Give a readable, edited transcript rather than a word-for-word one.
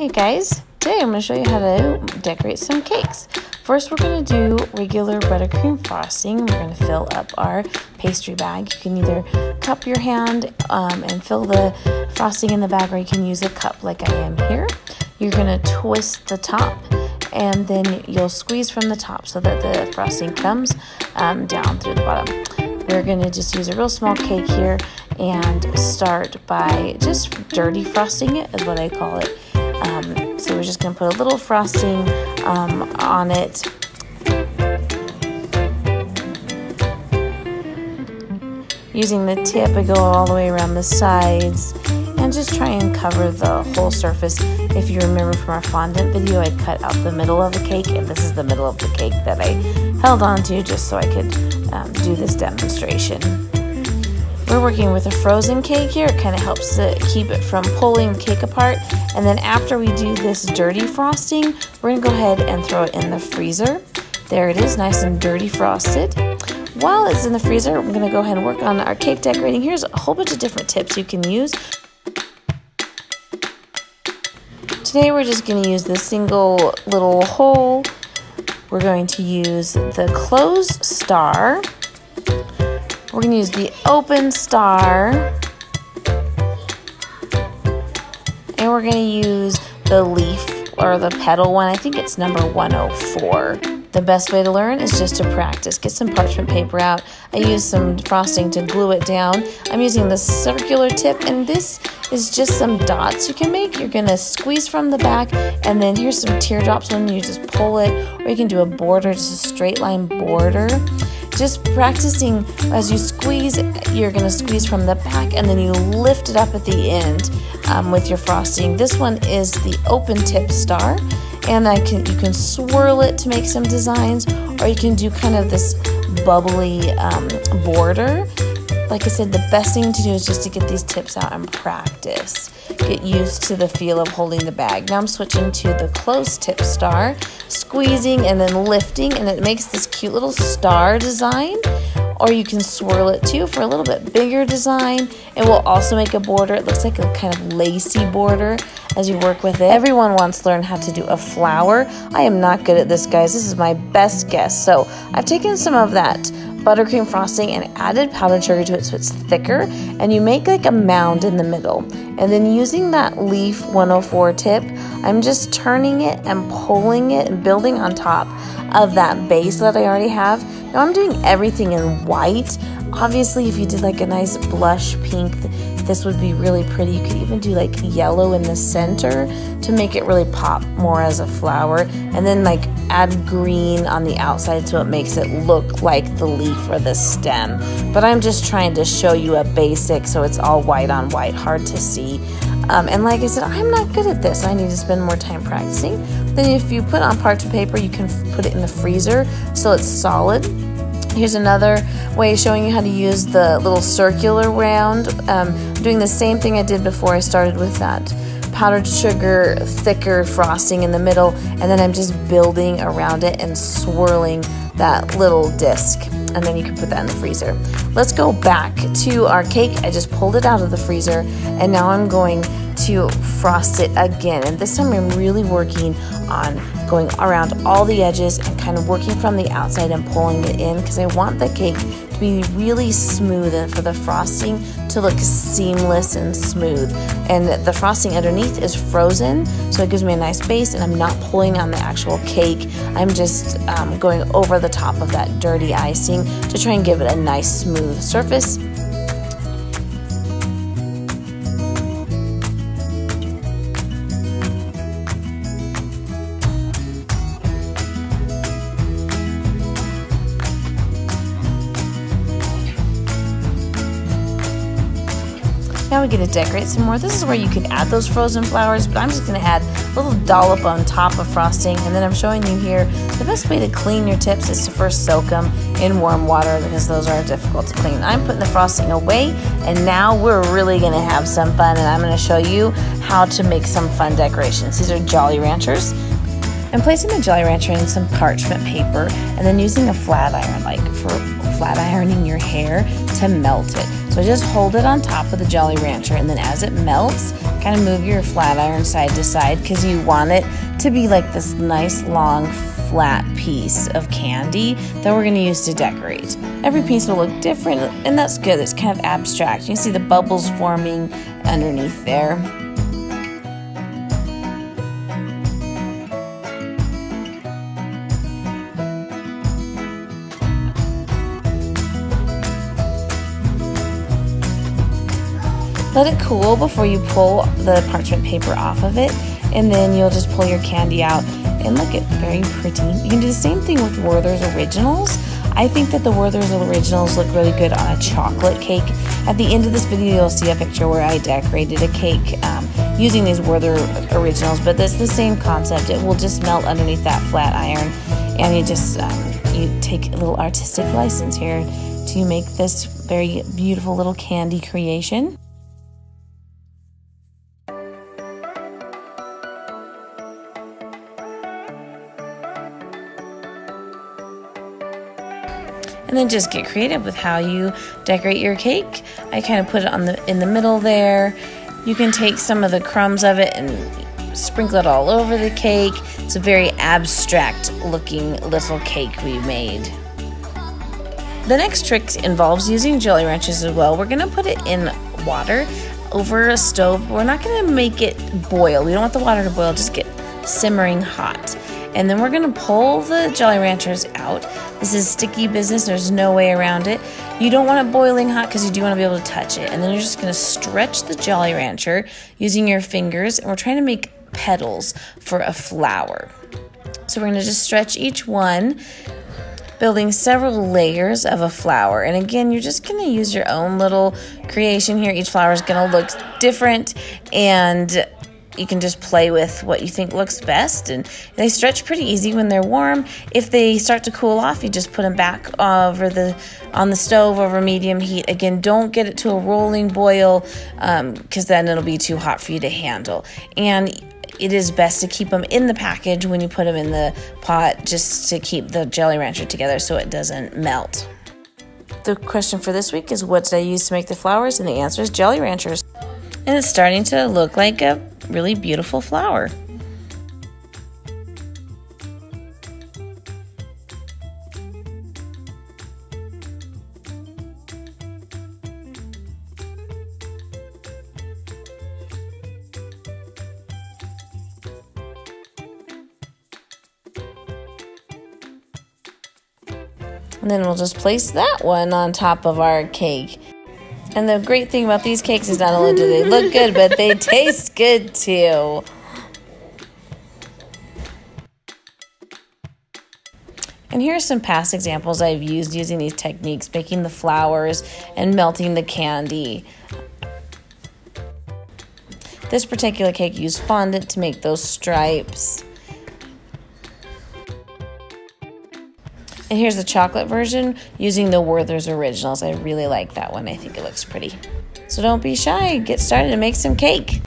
Hey guys, today I'm going to show you how to decorate some cakes. First we're going to do regular buttercream frosting. We're going to fill up our pastry bag. You can either cup your hand and fill the frosting in the bag, or you can use a cup like I am here. You're going to twist the top and then you'll squeeze from the top so that the frosting comes down through the bottom. We're going to just use a real small cake here and start by just dirty frosting it, is what I call it. So we're just going to put a little frosting on it. Using the tip, I go all the way around the sides and just try and cover the whole surface. If you remember from our fondant video, I cut out the middle of the cake, and this is the middle of the cake that I held on to just so I could do this demonstration. We're working with a frozen cake here. It kind of helps to keep it from pulling the cake apart. And then after we do this dirty frosting, we're going to go ahead and throw it in the freezer. There it is, nice and dirty frosted. While it's in the freezer, we're going to go ahead and work on our cake decorating. Here's a whole bunch of different tips you can use. Today we're just going to use the single little hole. We're going to use the closed star. We're going to use the open star, and we're going to use the leaf or the petal one. I think it's number 104. The best way to learn is just to practice. Get some parchment paper out. I use some frosting to glue it down. I'm using the circular tip, and this is just some dots you can make. You're going to squeeze from the back, and then here's some teardrops when you just pull it, or you can do a border, just a straight line border. Just practicing as you squeeze, you're going to squeeze from the back and then you lift it up at the end with your frosting. This one is the open tip star, and you can swirl it to make some designs, or you can do kind of this bubbly border. Like I said, the best thing to do is just to get these tips out and practice. Get used to the feel of holding the bag. Now I'm switching to the closed tip star, squeezing and then lifting, and it makes this cute little star design. Or you can swirl it too for a little bit bigger design. It will also make a border. It looks like a kind of lacy border as you work with it. Everyone wants to learn how to do a flower. I am not good at this, guys. This is my best guess. So I've taken some of that buttercream frosting and added powdered sugar to it so it's thicker, and you make like a mound in the middle. And then using that leaf 104 tip, I'm just turning it and pulling it and building on top of that base that I already have. Now I'm doing everything in white. Obviously, if you did like a nice blush pink, this would be really pretty. You could even do like yellow in the center to make it really pop more as a flower, and then like add green on the outside so it makes it look like the leaf or the stem. But I'm just trying to show you a basic, so it's all white on white, hard to see. And like I said, I'm not good at this. I need to spend more time practicing. Then if you put on parchment paper, you can put it in the freezer so it's solid. Here's another way showing you how to use the little circular round. Doing the same thing I did before. I started with that powdered sugar, thicker frosting in the middle, and then I'm just building around it and swirling that little disc. And then you can put that in the freezer. Let's go back to our cake. I just pulled it out of the freezer, and now I'm going to frost it again. And this time I'm really working on going around all the edges and kind of working from the outside and pulling it in, because I want the cake to be really smooth and for the frosting to look seamless and smooth. And the frosting underneath is frozen, so it gives me a nice base, and I'm not pulling on the actual cake. I'm just going over the top of that dirty icing to try and give it a nice smooth surface. Now we get to decorate some more. This is where you could add those frozen flowers, but I'm just going to add a little dollop on top of frosting. And then I'm showing you here, the best way to clean your tips is to first soak them in warm water, because those are difficult to clean. I'm putting the frosting away, and now we're really going to have some fun, and I'm going to show you how to make some fun decorations. These are Jolly Ranchers. I'm placing the Jolly Rancher in some parchment paper and then using a flat iron, like for flat ironing your hair, to melt it. So just hold it on top of the Jolly Rancher, and then as it melts, kind of move your flat iron side to side because you want it to be like this nice long flat piece of candy that we're going to use to decorate. Every piece will look different, and that's good. It's kind of abstract. You can see the bubbles forming underneath there. Let it cool before you pull the parchment paper off of it, and then you'll just pull your candy out and look, it's very pretty. You can do the same thing with Werther's Originals. I think that the Werther's Originals look really good on a chocolate cake. At the end of this video, you'll see a picture where I decorated a cake using these Werther Originals, but it's the same concept. It will just melt underneath that flat iron, and you just you take a little artistic license here to make this very beautiful little candy creation. And then just get creative with how you decorate your cake. I kind of put it in the middle there. You can take some of the crumbs of it and sprinkle it all over the cake. It's a very abstract looking little cake we made. The next trick involves using Jolly Ranchers as well. We're gonna put it in water over a stove. We're not gonna make it boil. We don't want the water to boil, just get simmering hot. And then we're gonna pull the Jolly Ranchers out. This is sticky business, there's no way around it. You don't want it boiling hot because you do want to be able to touch it. And then you're just gonna stretch the Jolly Rancher using your fingers, and we're trying to make petals for a flower. So we're gonna just stretch each one, building several layers of a flower. And again, you're just gonna use your own little creation here. Each flower is gonna look different, and you can just play with what you think looks best, and they stretch pretty easy when they're warm. If they start to cool off, you just put them back on the stove over medium heat. Again, don't get it to a rolling boil because then it'll be too hot for you to handle. And it is best to keep them in the package when you put them in the pot, just to keep the Jolly Rancher together so it doesn't melt. The question for this week is, what did I use to make the flowers? And the answer is Jolly Ranchers. And it's starting to look like a really beautiful flower. And then we'll just place that one on top of our cake. And the great thing about these cakes is not only do they look good, but they taste good too. And here are some past examples I've used using these techniques, making the flowers and melting the candy. This particular cake used fondant to make those stripes. And here's the chocolate version using the Werther's Originals. I really like that one. I think it looks pretty. So don't be shy. Get started and make some cake.